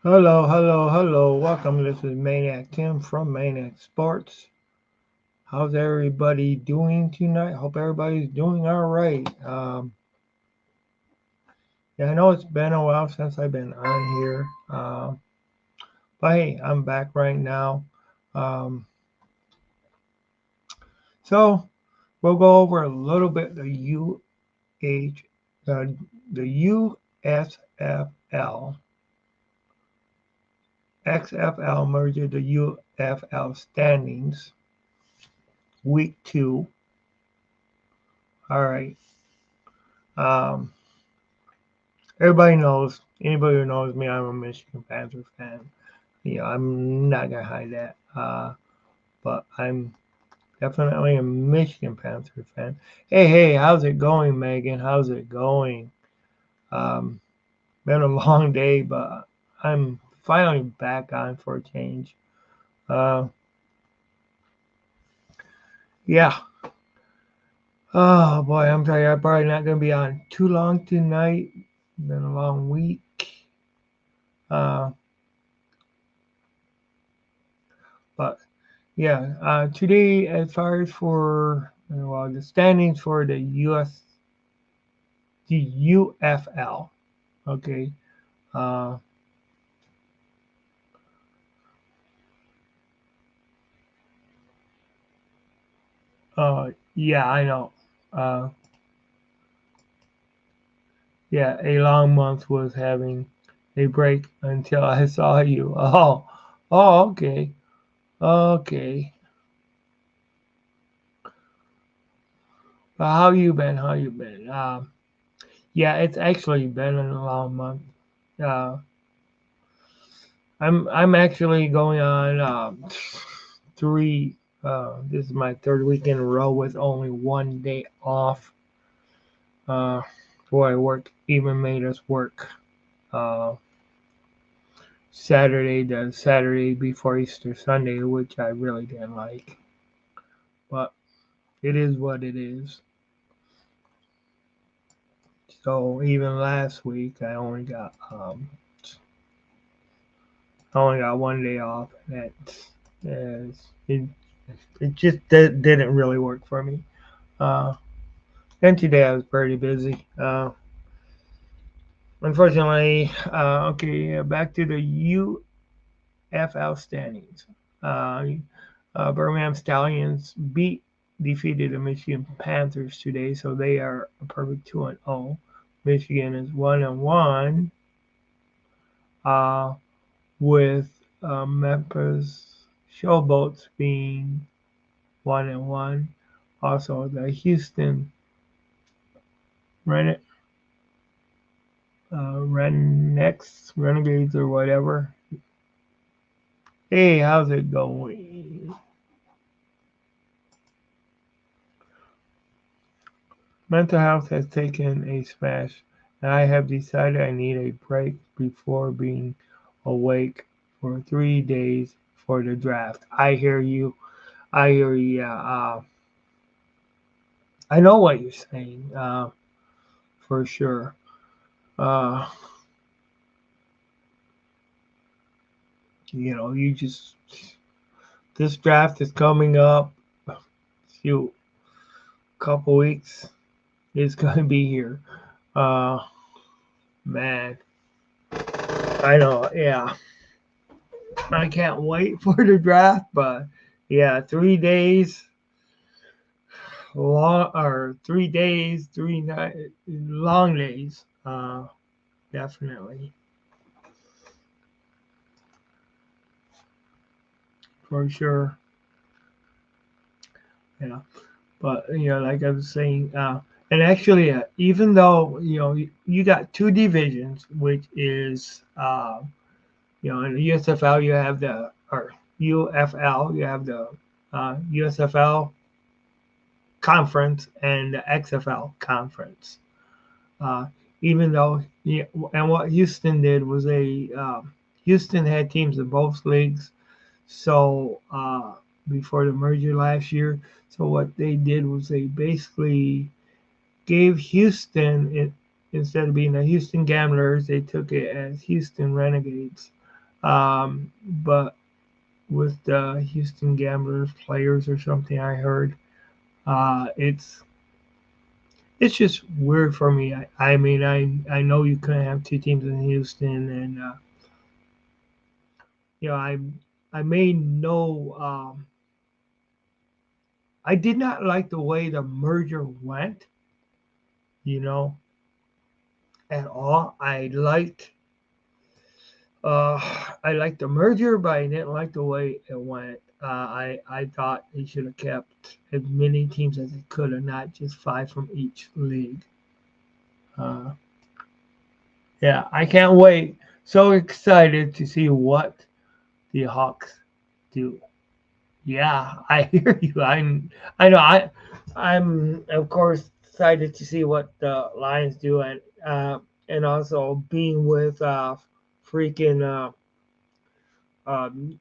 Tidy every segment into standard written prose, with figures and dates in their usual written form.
Hello, hello, hello. Welcome. This is Maniac Tim from Maniac Sports. How's everybody doing tonight? Hope everybody's doing all right. Yeah, I know it's been a while since I've been on here, but hey, I'm back right now. Um, so we'll go over a little bit H, uh, the USFL, XFL merger, the UFL standings, week 2. All right. Um, Everybody knows, anybody who knows me, I'm a Michigan Panthers fan. I'm not gonna hide that. But I'm definitely a Michigan Panthers fan. Hey, how's it going, Megan? How's it going? Um, Been a long day, but I'm finally back on for a change. Uh, yeah. Oh boy, I'm sorry. I'm probably not gonna be on too long tonight. Been a long week. Uh, but yeah, today, as far as for the standings for the UFL, okay. Uh, yeah, I know. Uh, yeah, a long month was having a break until I saw you. Okay, okay. How you been? How you been? Yeah, it's actually been a long month. Uh, I'm actually going on three. This is my third week in a row with only one day off. Uh, Boy, work even made us work uh, the Saturday before Easter Sunday, which I really didn't like. But it is what it is. So even last week, I only got one day off. It, it just didn't really work for me. Uh, and today I was pretty busy. Unfortunately, okay, back to the UFL standings. Uh, Birmingham Stallions defeated the Michigan Panthers today, so they are a perfect 2-0. Michigan is 1-1, uh, with Memphis Showboats being 1-1. Also, the Houston Ren- Renegades or whatever. Hey, how's it going? Mental health has taken a smash, and I have decided I need a break before being awake for 3 days for the draft. I hear you. I hear you. Yeah, I know what you're saying, for sure. Uh, you just this draft is coming up. Few couple weeks, it's gonna be here. Uh, Man, I know. Yeah, I can't wait for the draft, but yeah, 3 days long or 3 days, 3 night long days. Definitely for sure. Yeah, but like I was saying, and actually, even though you got two divisions, which is in the USFL you have the or UFL you have the USFL conference and the XFL conference. Uh, Even though, yeah, and what Houston did was Houston had teams in both leagues. So before the merger last year, so what they did was they basically gave Houston it instead of being the Houston Gamblers, they took it as Houston Renegades. But with the Houston Gamblers players or something I heard, it's just weird for me. I mean, I know you couldn't have two teams in Houston, and you know, I made no. I did not like the way the merger went. You know, at all. I liked the merger, but I didn't like the way it went. I thought they should have kept as many teams as they could have, not just five from each league. Uh, yeah, I can't wait. So excited to see what the Hawks do. Yeah, I hear you. I know I'm of course excited to see what the Lions do, and also being with freaking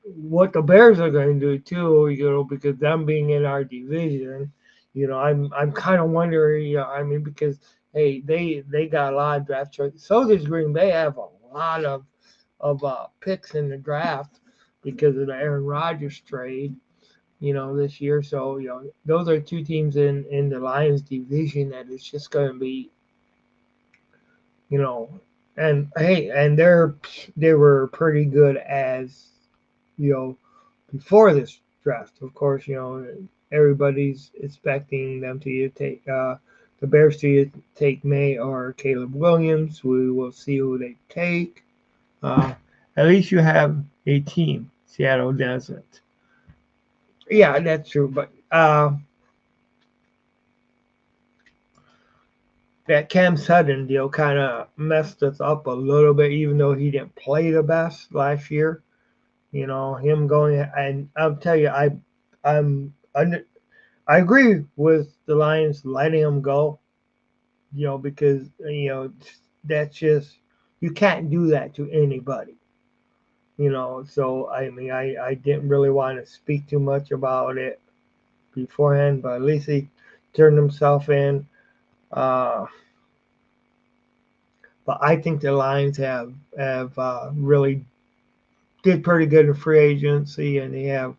what the Bears are going to do too. Because them being in our division, I'm kind of wondering. I mean, because hey, they got a lot of draft choices. So does Green Bay have a lot of picks in the draft because of the Aaron Rodgers trade. This year. So those are two teams in the Lions division that it's just going to be, you know, and hey, and they were pretty good as you know before this draft. Of course, everybody's expecting them to either take the Bears to either take May or Caleb Williams. We will see who they take. Uh, at least you have a team. Seattle doesn't. Yeah, that's true. But that Cam Sutton deal kind of messed us up a little bit, even though he didn't play the best last year. Him going, and I'll tell you, I'm I agree with the Lions letting him go. Because that's just you can't do that to anybody. So I mean, I didn't really want to speak too much about it beforehand, but at least he turned himself in. Uh, but I think the Lions have really did pretty good in free agency, and they have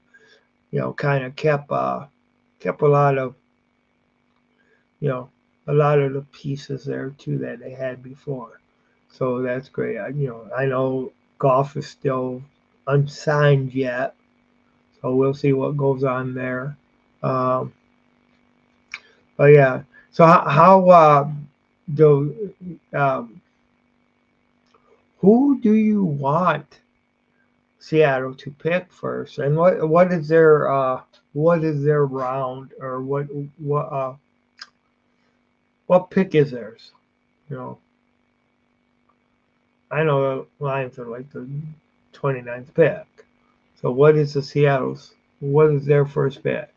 kind of kept a lot of you know a lot of the pieces there too that they had before. So that's great. I know Golf is still unsigned yet, so we'll see what goes on there. Um, but yeah, so how do um, who do you want Seattle to pick first, and what is their round, or what pick is theirs? You know, I know the Lions are like the 29th pick. So what is their first pick?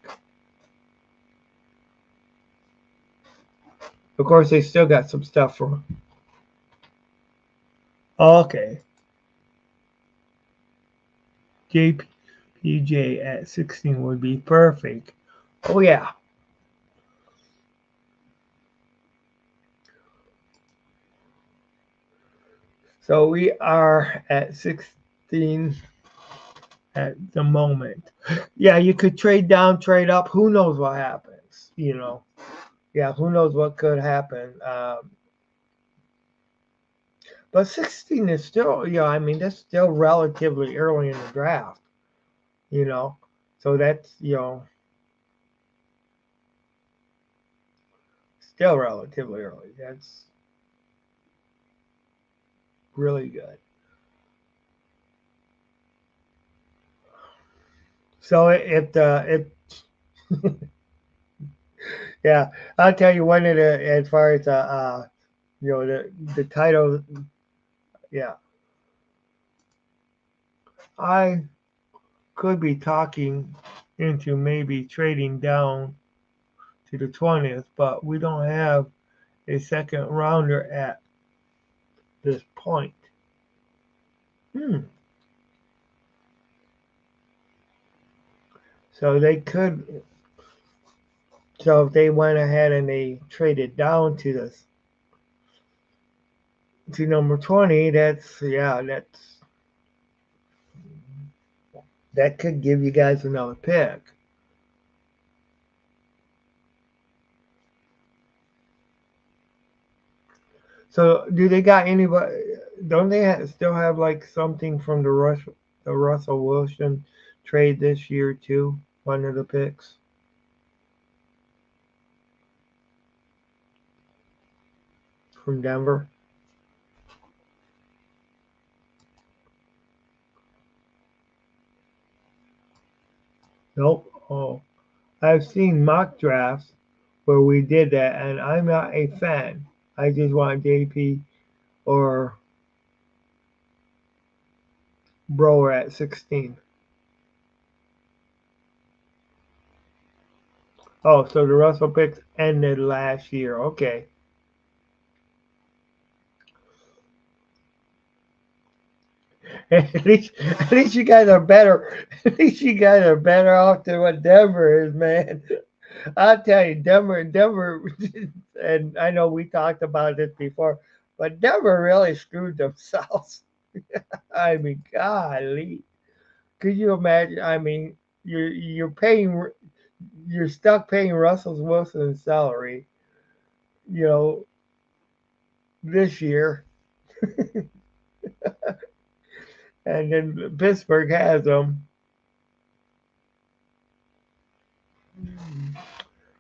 Of course, they still got some stuff for. Okay, JPJ at 16 would be perfect. Oh yeah. So we are at 16 at the moment. Yeah, you could trade down, trade up. Who knows what happens? Yeah, who knows what could happen. But 16 is still, I mean, that's still relatively early in the draft, you know. So that's, still relatively early. That's really good. So yeah, I'll tell you one of the as far as the title. Yeah, I could be talking into maybe trading down to the 20th, but we don't have a second rounder at this point. Hmm. So they could. So if they went ahead and they traded down to number 20, that's that could give you guys another pick. So, do they got anybody? Don't they still have like something from the Russell Wilson trade this year too? One of the picks from Denver. Nope. Oh, I've seen mock drafts where we did that, and I'm not a fan. I just want JP or Brower at 16. Oh, so the Russell picks ended last year. Okay. At least you guys are better. At least you guys are better off than what Denver is, man. I'll tell you, Denver, and I know we talked about this before, but Denver really screwed themselves. I mean, golly, could you imagine? I mean, you're stuck paying Russell Wilson's salary, you know, this year, and then Pittsburgh has them.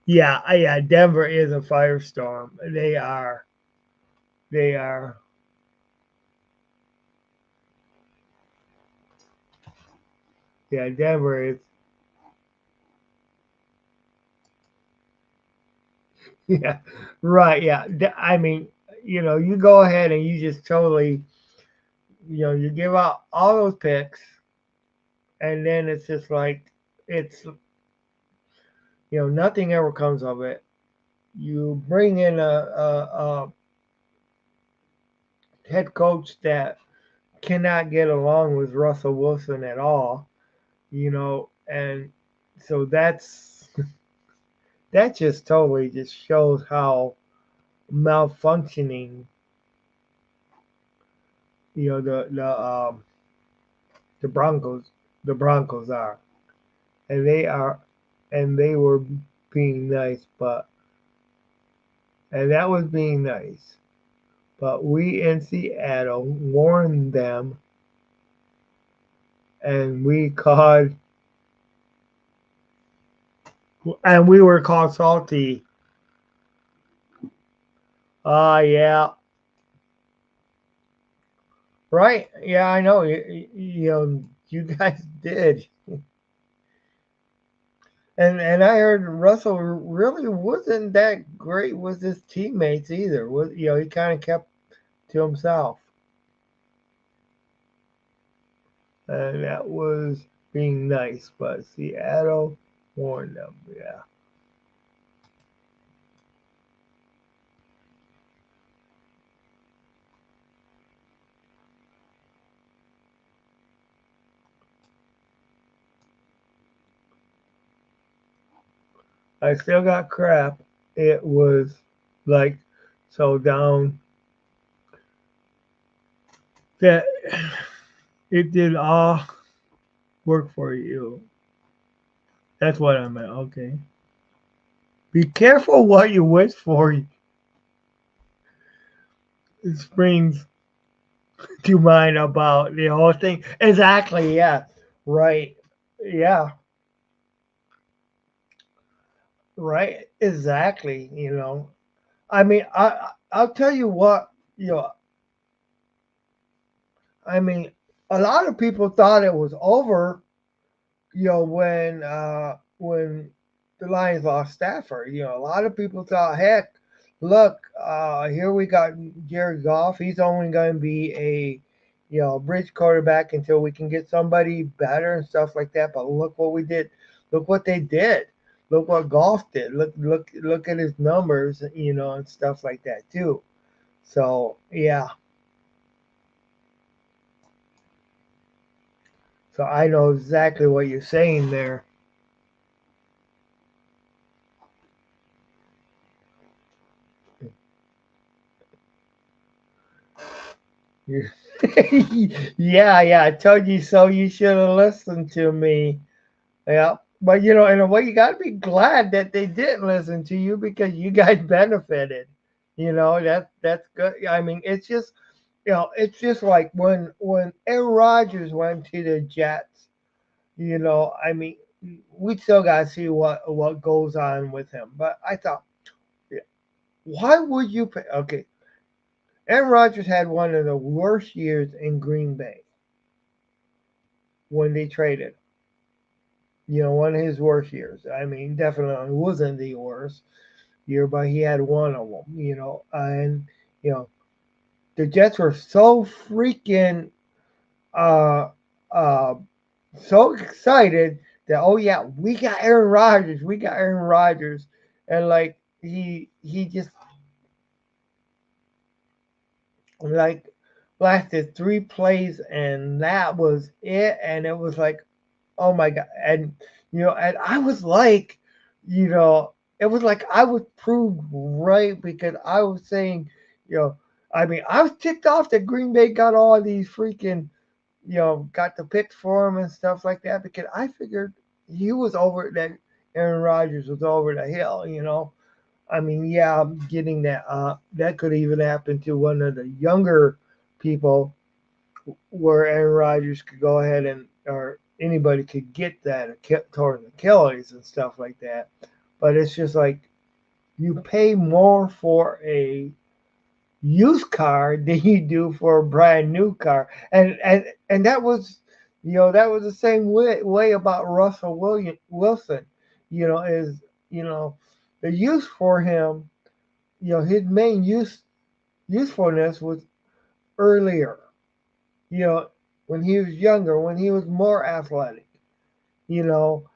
Yeah, yeah, Denver is a firestorm. They are. They are. Yeah, Denver is. Yeah, right. Yeah, I mean, you go ahead and you just totally, you give out all those picks, and then it's just like it's, nothing ever comes of it. You bring in a head coach that cannot get along with Russell Wilson at all, and so that just totally just shows how malfunctioning, the Broncos the Broncos are, and they were being nice, and that was being nice, but we in Seattle warned them, and we were called salty. Yeah, right. Yeah, I know. You guys did. And I heard Russell really wasn't that great with his teammates either. He kind of kept to himself, and that was being nice. But Seattle warned them. Yeah, I still got crap. It was like so down that it did all work for you. That's what I meant. Okay. Be careful what you wish for. It springs to mind about the whole thing. Exactly. Yeah. Right. Yeah. Right. Exactly. I mean, I'll tell you what. I mean, a lot of people thought it was over. When the Lions lost Stafford. A lot of people thought, heck, look, here we got Jared Goff. He's only going to be a bridge quarterback until we can get somebody better and stuff like that. But look what we did. Look what they did. Look what Goff did. Look at his numbers, and stuff like that too. So yeah. So I know exactly what you're saying there. Yeah. I told you so. You should have listened to me. Yeah. But in a way, you got to be glad that they didn't listen to you because you guys benefited. That's good. I mean, it's just like when Aaron Rodgers went to the Jets. I mean, we still got to see what goes on with him. But I thought, yeah, why would you pay? Okay, Aaron Rodgers had one of the worst years in Green Bay when they traded. One of his worst years. I mean, definitely wasn't the worst year, but he had one of them. And you know the Jets were so freaking uh uh so excited that, oh yeah, we got Aaron Rodgers, and like he just like lasted 3 plays, and that was it, and it was like, oh my god, and I was like, you know, it was like I was proved right because I was saying, you know, I mean, I was ticked off that Green Bay got all these freaking, got the picks for him and stuff like that because I figured he was over that Aaron Rodgers was over the hill. I mean, yeah, I'm getting that. That could even happen to one of the younger people where Aaron Rodgers could go ahead and or anybody could get that towards Achilles and stuff like that. But it's just like you pay more for a used car than you do for a brand new car, and that was the same way about Wilson. Is you know the use for him. His main usefulness was earlier. You know, when he was younger, when he was more athletic. You know,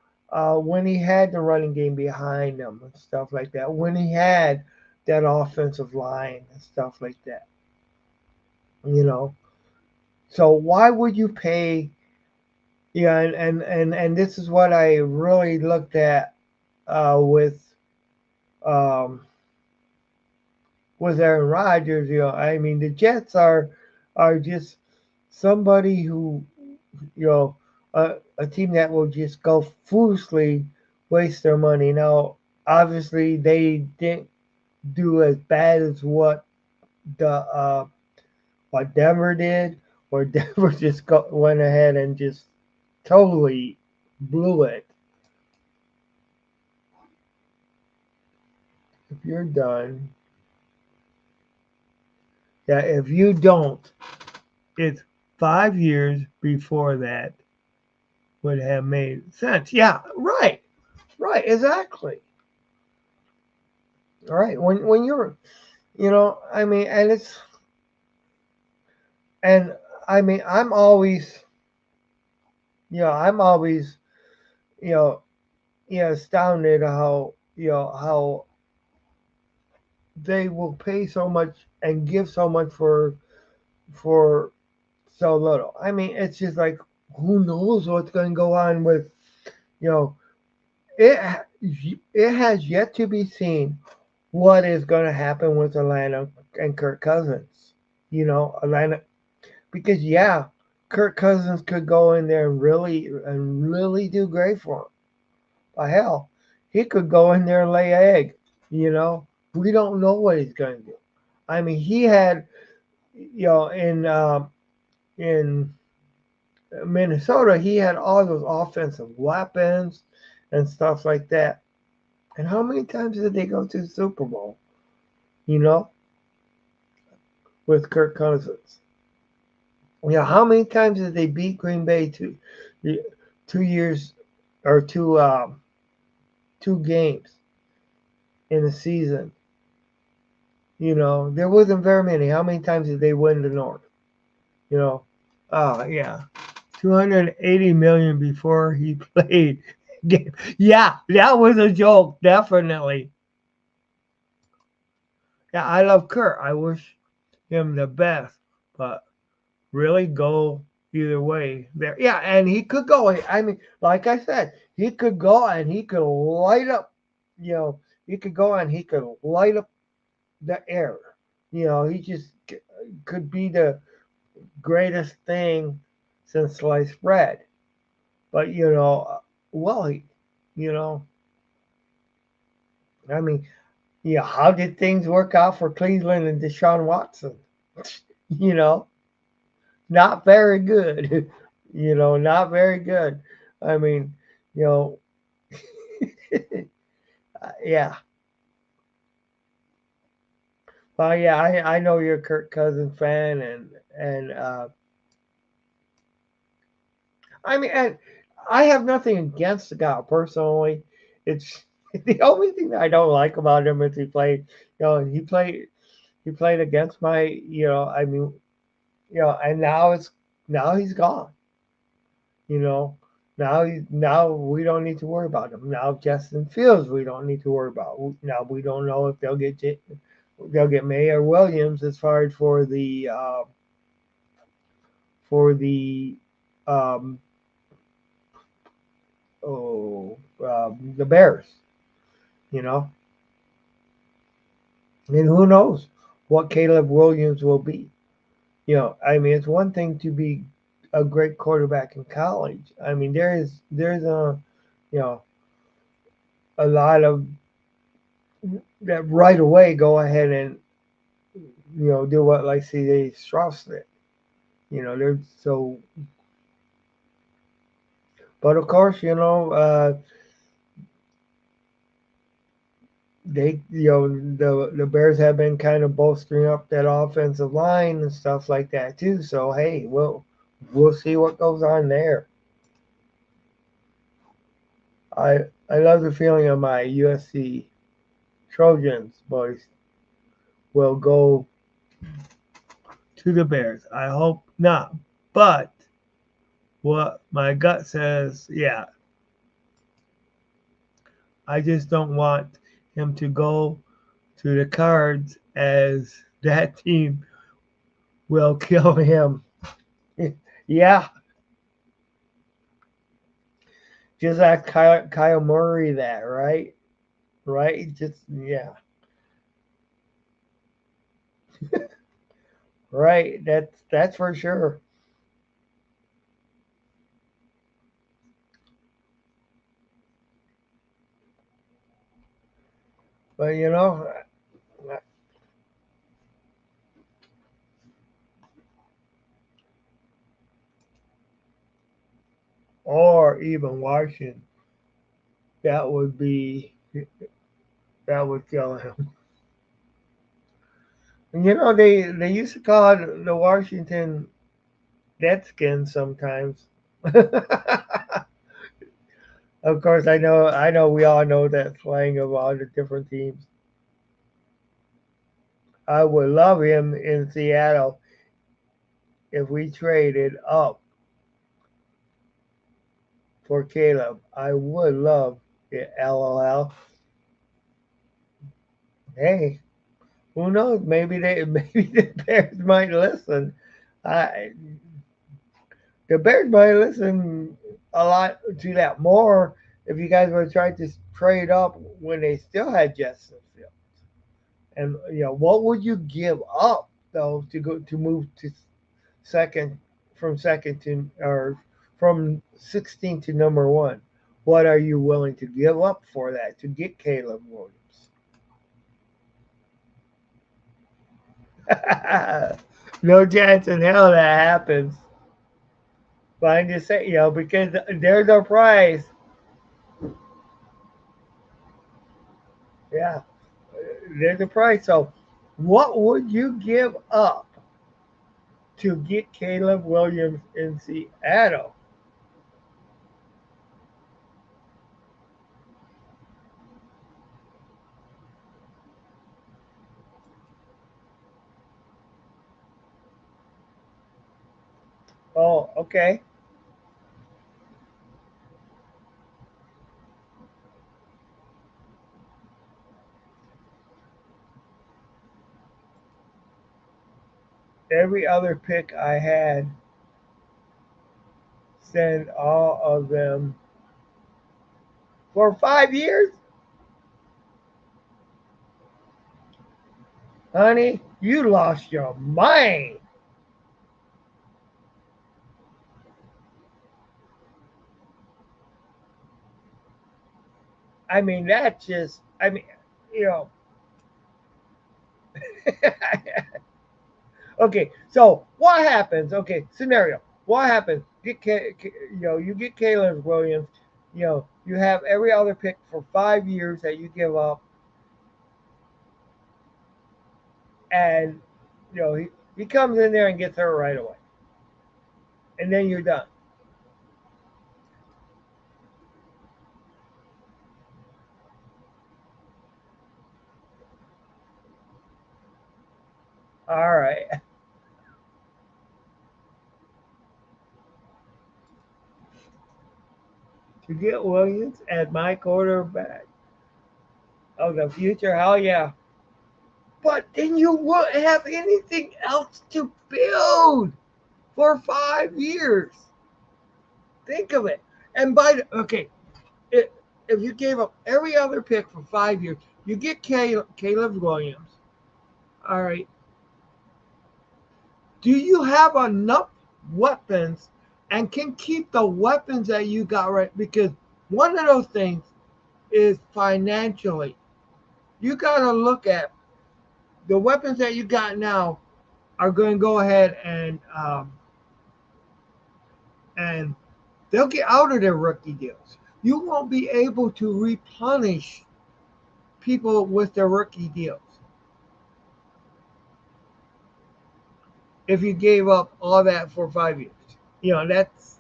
when he had the running game behind him and stuff like that. When he had that offensive line and stuff like that. You know, so why would you pay? Yeah, and this is what I really looked at with um, with Aaron Rodgers. I mean, the Jets are just somebody who you know, a team that will just go foolishly waste their money. Now, obviously, they didn't do as bad as what Denver did, or Denver just went ahead and just totally blew it. If you're done, yeah, if you don't, it's 5 years before that would have made sense. Yeah, right, exactly. Right. When you're, I mean, and I mean, I'm always, you know, astounded how they will pay so much and give so much for so little. I mean, it's just like who knows what's going to go on with, you know, it it has yet to be seen what is going to happen with Atlanta and Kirk Cousins. Atlanta, because yeah, Kirk Cousins could go in there and really do great for him. But hell, he could go in there and lay an egg. You know, we don't know what he's going to do. I mean, he had, in Minnesota, he had all those offensive weapons and stuff like that. And how many times did they go to the Super Bowl? You know, with Kirk Cousins. How many times did they beat Green Bay 2 years or two games in a season? There wasn't very many. How many times did they win the North? You know, yeah, 280 million before he played. Yeah, that was a joke, definitely. Yeah, I love Kurt. I wish him the best, but really go either way there. Yeah, and he could go. I mean, like I said, he could go and he could light up. He could go and he could light up the air. He just could be the greatest thing since sliced bread. But well, you know, I mean, yeah, how did things work out for Cleveland and Deshaun Watson? You know, not very good. Not very good. I mean, you know, yeah. Well, yeah, I know you're a Kirk Cousins fan, and I mean, and I have nothing against the guy personally. It's the only thing that I don't like about him is he played. He played against my. I mean, and now he's gone. You know, now we don't need to worry about him. Now Justin Fields, we don't need to worry about. Now we don't know if they'll get May or Williams as far as for the um, the Bears. You know, and who knows what Caleb Williams will be. I mean, it's one thing to be a great quarterback in college. I mean, there's you know a lot of that right away go ahead and do what like C.J. Strauss did. There's so, but of course, they the Bears have been kind of bolstering up that offensive line and stuff like that too. So hey, we'll see what goes on there. I love the feeling of my USC Trojans boys will go to the Bears. I hope not, but what my gut says, yeah, I just don't want him to go to the Cards as that team will kill him. Yeah, just like Kyle Murray, that right, just yeah, right. That's for sure. But or even Washington, that would be that would kill him. And they used to call it the Washington Redskins sometimes. Of course, I know, we all know that slang of all the different teams. I would love him in Seattle if we traded up for Caleb. I would love it. LOL. Hey, who knows? Maybe maybe the Bears might listen. I the Bears might listen a lot to that more if you guys were trying to trade up when they still had Justin Fields. And what would you give up though to move to second from second to or from 16 to number one? What are you willing to give up for that to get Caleb Williams? No chance in hell that happens. But I'm just saying, because there's a price. Yeah, there's a price. So, what would you give up to get Caleb Williams in Seattle? Oh, okay. Every other pick I had, send all of them for 5 years? Honey, you lost your mind. I mean, that's just, I mean, you know, okay, so what happens? Okay, scenario. What happens? You get Caleb Williams. You have every other pick for 5 years that you give up, and he comes in there and gets hurt right away, and then you're done. All right, to get Williams as my quarterback of the future, hell yeah. But then you won't have anything else to build for 5 years. Think of it. And okay, it, if you gave up every other pick for 5 years, you get Caleb Williams. All right. Do you have enough weapons and can keep the weapons that you got right? Because one of those things is financially. You got to look at the weapons that you got now are going to go ahead and they'll get out of their rookie deals. You won't be able to replenish people with their rookie deals if you gave up all that for 5 years. That's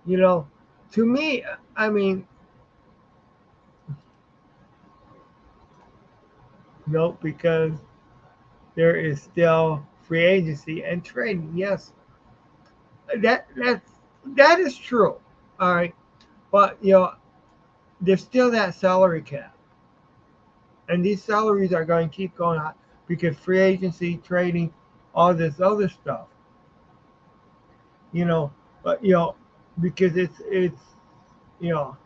you know, to me, I mean, nope, because there is still free agency and trading. Yes, that that that is true. All right, but there's still that salary cap, and these salaries are going to keep going up because free agency, trading, all this other stuff. You know, but because it's you know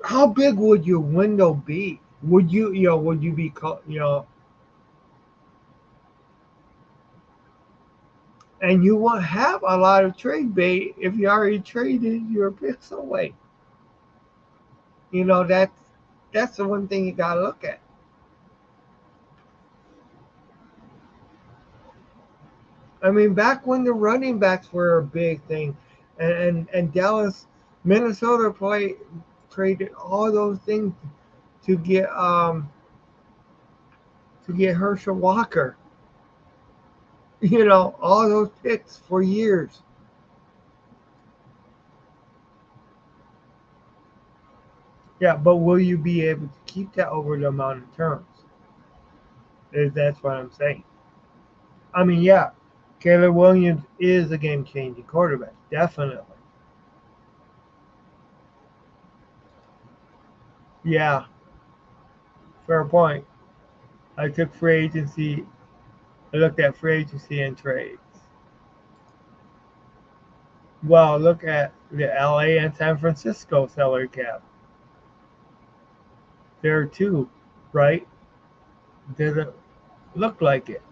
how big would your window be? Would you be and you won't have a lot of trade bait if you already traded your picks away. That's the one thing you gotta look at. I mean, back when the running backs were a big thing, and Dallas, Minnesota traded all those things to get Herschel Walker. All those picks for years. Yeah, but will you be able to keep that over the amount of terms? That's what I'm saying. I mean, yeah, Caleb Williams is a game-changing quarterback, definitely. Yeah, fair point. I took free agency. I looked at free agency and trades. Well, look at the LA and San Francisco salary cap. There too, right? Doesn't look like it.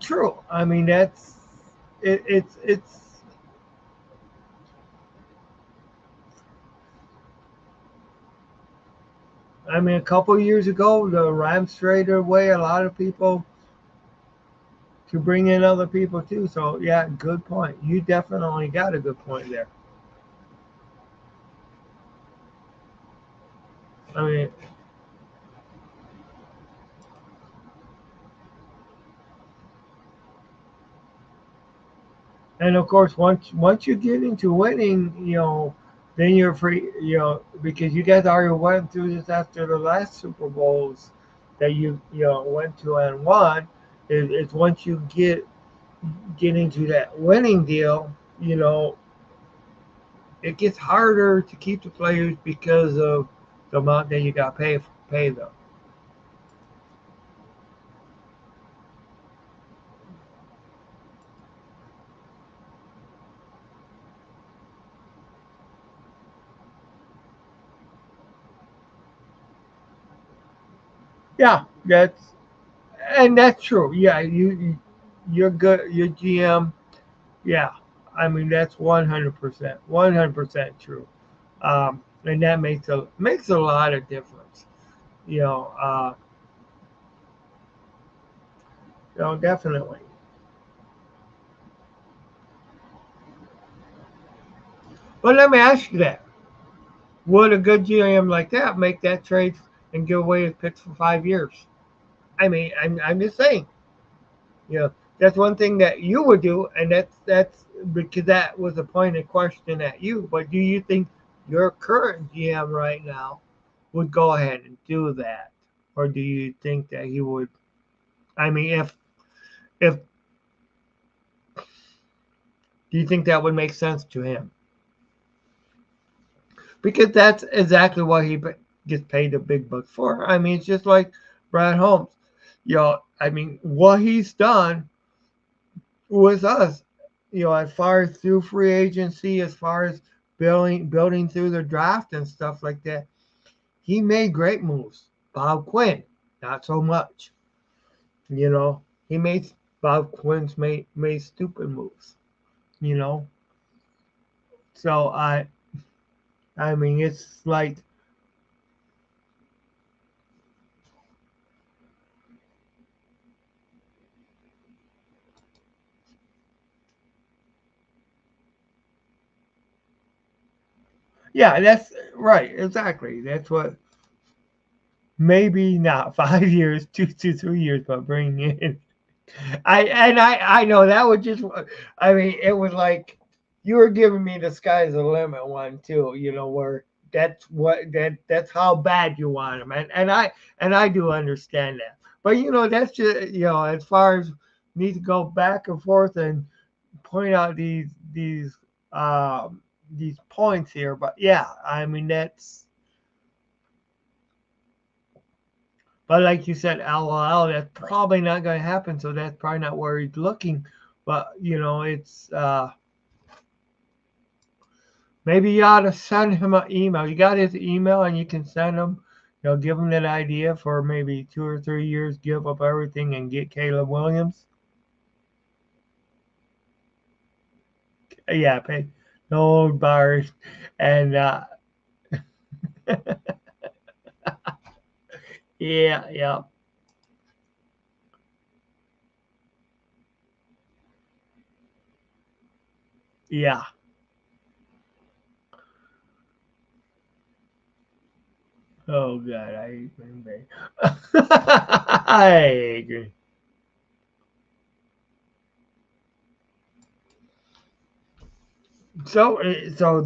True. I mean, it's. I mean, a couple of years ago, the Rams traded away a lot of people to bring in other people too. So yeah, good point. You definitely got a good point there. I mean, and of course, once you get into winning, then you're free. Because you guys already went through this after the last Super Bowls that you went to and won. It's once you get into that winning deal, it gets harder to keep the players because of the amount that you got pay them. Yeah, that's true. Yeah, you're good. Your GM. Yeah, I mean, that's 100%, 100% true. And that makes a lot of difference. You know, uh, definitely. But let me ask you that: would a good GM like that make that trade and give away his picks for 5 years? I mean, I'm just saying. You know, that's one thing that you would do, and that's because that was a pointed question at you. But do you think your current GM right now would go ahead and do that, or do you think that he would? I mean, if do you think that would make sense to him? Because that's exactly what he gets paid the big bucks for. I mean, it's just like Brad Holmes. I mean, what he's done with us, as far as through free agency, as far as building through the draft and stuff like that, he made great moves. Bob Quinn, not so much. You know, he made Bob Quinn's made stupid moves. You know, so I mean, it's like, yeah, that's right, exactly. That's what, maybe not 5 years, 2 to 3 years, but bring in. I know that would just. I mean, it was like you were giving me the sky's the limit one too. Where that's how bad you want them, and I do understand that. But that's just as far as need to go back and forth and point out these points here. But yeah, I mean but like you said, LOL, that's probably not going to happen. So that's probably not where he's looking. But it's maybe you ought to send him an email. You got his email, and you can send him. Give him that idea for maybe 2 or 3 years, give up everything and get Caleb Williams. Yeah, pay no bars, and yeah, yeah, yeah. Oh God, I hate Green Bay. I hate Green. So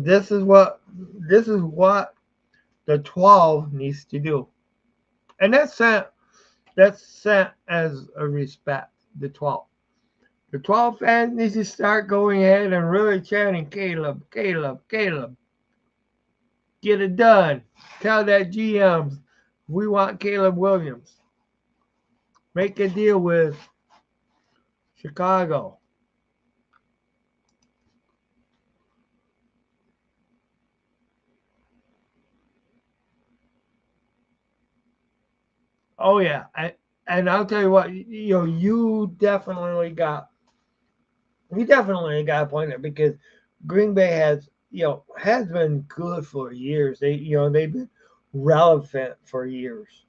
this is what the 12 needs to do. And that's sent as a respect, the 12. The 12 fans need to start going ahead and really chanting Caleb, Caleb, Caleb. Get it done. Tell that GMs we want Caleb Williams. Make a deal with Chicago. Oh yeah. And I'll tell you what, you definitely got a point there, because Green Bay has been good for years. They've been relevant for years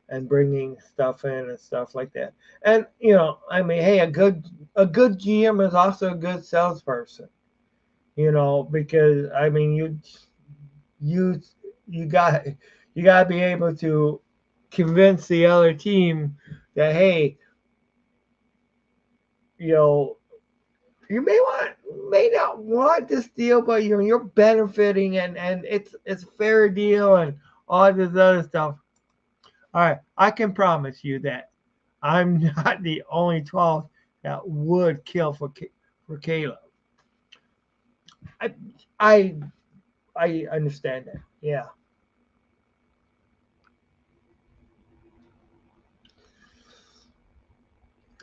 and bringing stuff in and stuff like that. And I mean, hey, a good GM is also a good salesperson. Because I mean, you you got you got to be able to convince the other team that, hey, you know you may not want this deal, but you're benefiting, and it's a fair deal and all this other stuff. All right, I can promise you that I'm not the only 12 that would kill for Caleb. I I I understand that. Yeah.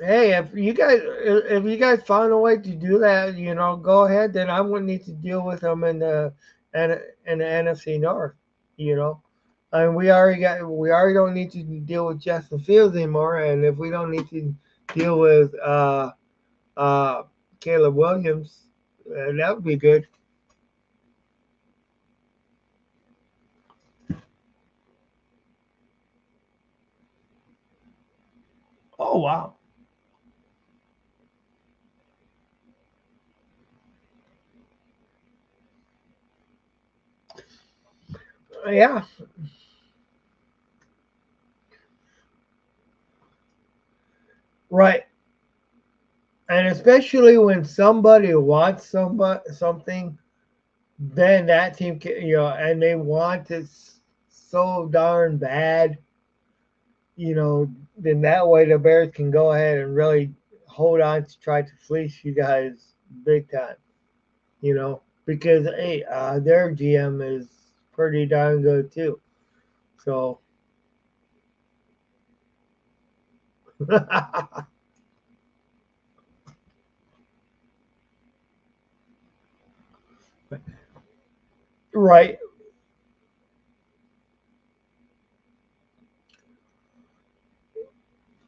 Hey, if you guys found a way to do that, go ahead. Then I wouldn't need to deal with them in the NFC North. You know, and we already don't need to deal with Justin Fields anymore. And if we don't need to deal with uh Caleb Williams, That would be good. Oh wow. Yeah, right. And especially when somebody wants something, then that team can, and they want it so darn bad, you know, then that way the Bears can go ahead and really hold on to try to fleece you guys big time, because hey, their GM is pretty darn good too. So, right,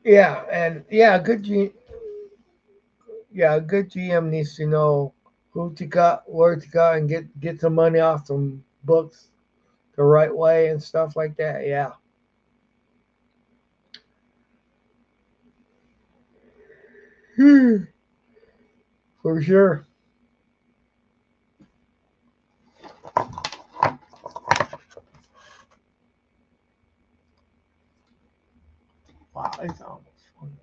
yeah, and yeah, a good GM needs to know who to cut, where to cut, and get some money off some books the right way and stuff like that. Yeah, for sure. Wow, it's almost fun.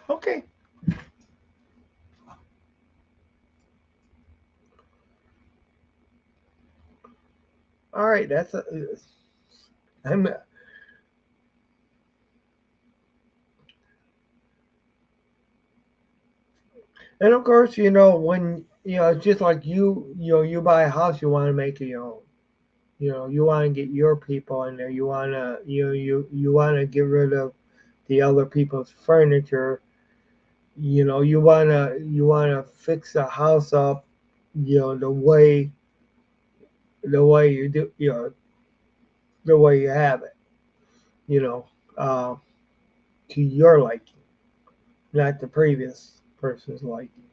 Okay, all right, I'm, and of course, when it's just like you buy a house, you want to make it your own. You want to get your people in there. You want to you want to get rid of the other people's furniture. You want to fix the house up, the way you do, the way you have it, you know, uh, to your liking, not the previous person's liking.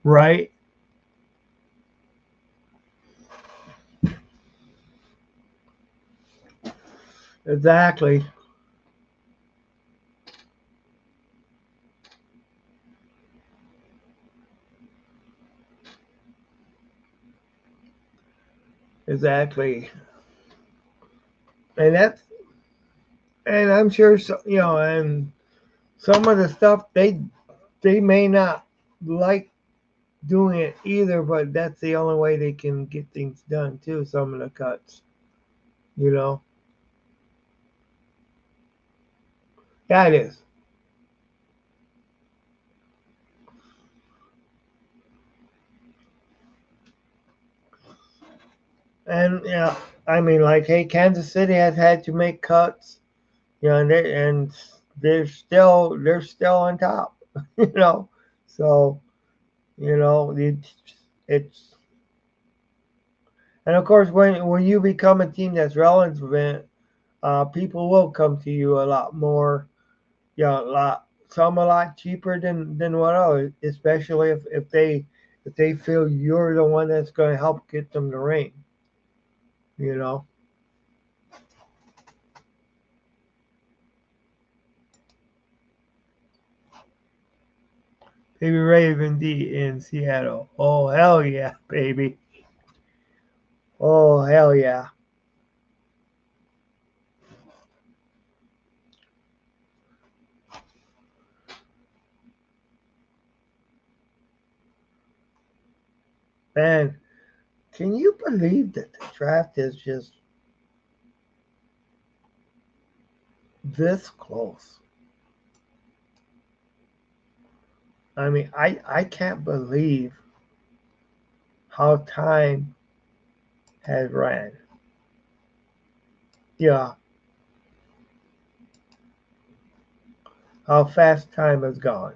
Right? Exactly. Exactly. And that's and I'm sure and some of the stuff they may not like doing it either, but that's the only way they can get things done too. Some of the cuts, you know. Yeah, it is. And I mean, like, hey, Kansas City has had to make cuts, and they're still on top, you know. So it's and of course when you become a team that's relevant, people will come to you a lot more, a lot cheaper than what others, especially if they feel you're the one that's going to help get them the ring, you know. Baby Raven D in Seattle. Oh hell yeah, baby. Oh hell yeah. Man, can you believe that the draft is just this close? I mean, I can't believe how time has ran. Yeah, how fast time has gone.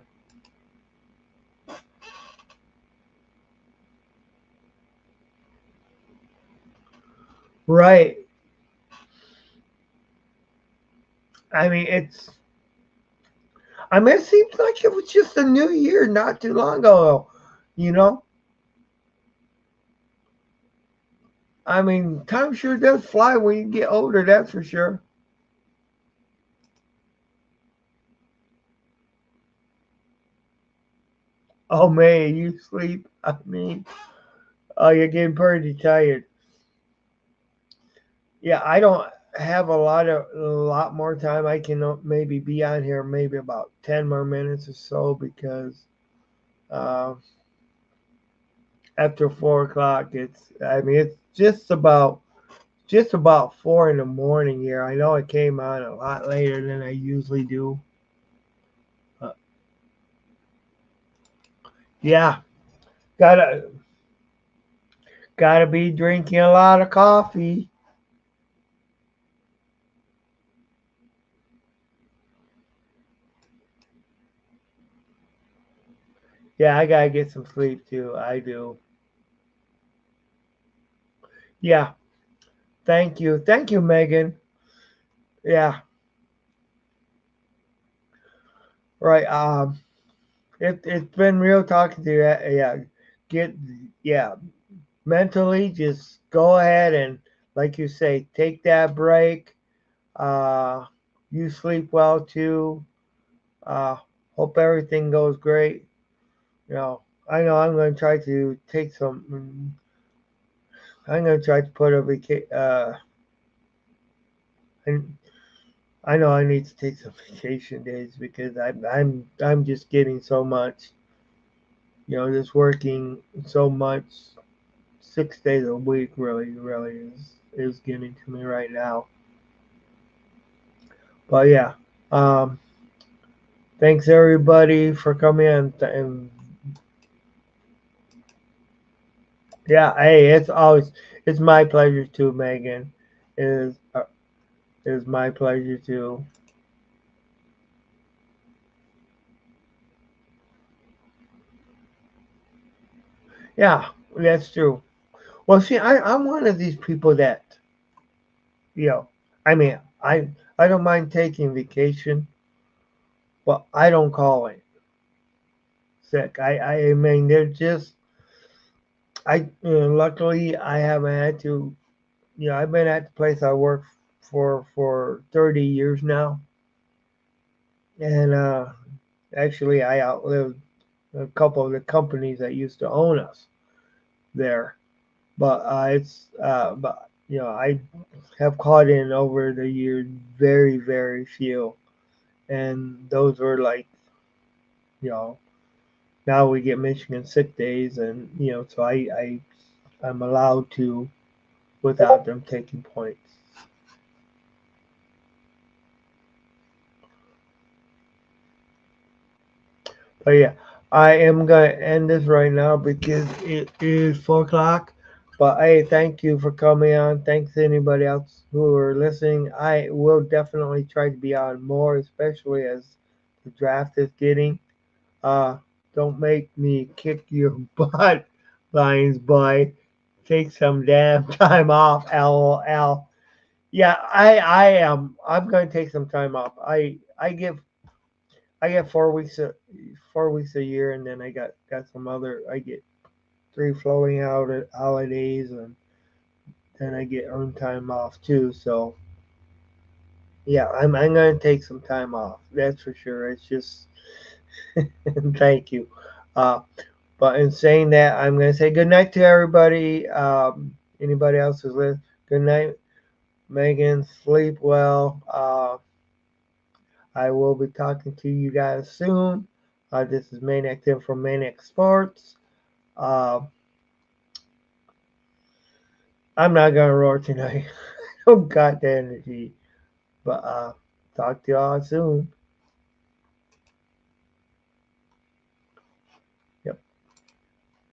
Right. I mean, it seems like it was just a new year not too long ago. You know, I mean, time sure does fly when you get older. That's for sure. Oh man, you sleep. I mean, oh, you're getting pretty tired. Yeah, I don't have a lot more time. I can maybe be on here maybe about 10 more minutes or so because uh, after 4 o'clock, it's just about 4 in the morning here. I know it came on a lot later than I usually do. Uh, yeah, gotta gotta be drinking a lot of coffee. Yeah, I gotta get some sleep too. I do. Yeah, thank you, Megan. Yeah, right. It's been real talking to you. Yeah, get yeah. Mentally, just go ahead and, like you say, take that break. Uh, you sleep well too. Uh, hope everything goes great. I know I'm going to try to take some. I'm going to try to put a vacation. And I know I need to take some vacation days because I'm just getting so much. Just working so much. 6 days a week really is getting to me right now. But yeah, um, thanks everybody for coming in. And yeah, hey, it's my pleasure too, Megan. It is my pleasure too. Yeah, that's true. Well, see, I'm one of these people that you know. I mean, I don't mind taking vacation, but I don't call it sick. I mean, they're just luckily I haven't had to. I've been at the place I work for 30 years now, and actually I outlived a couple of the companies that used to own us there. But I have caught in over the years very few, and those were like you know now we get Michigan sick days, and so I'm allowed to without them taking points. But yeah, I am gonna end this right now because it is 4 o'clock. But hey, thank you for coming on. Thanks to anybody else who are listening. I will definitely try to be on more, especially as the draft is getting. Uh, don't make me kick your butt, Lions boy. Take some damn time off, LOL. Yeah, I am. I'm gonna take some time off. I get 4 weeks a year, and then I got some other. I get three floating out holidays, and then I get earned time off too. So yeah, I'm gonna take some time off. That's for sure. It's just thank you. Uh, but in saying that, I'm gonna say good night to everybody. Anybody else who's listening, good night, Megan. Sleep well. I will be talking to you guys soon. This is Maniac Tim from Maniac Sports. Uh, I'm not gonna roar tonight. I don't got the energy. But talk to y'all soon.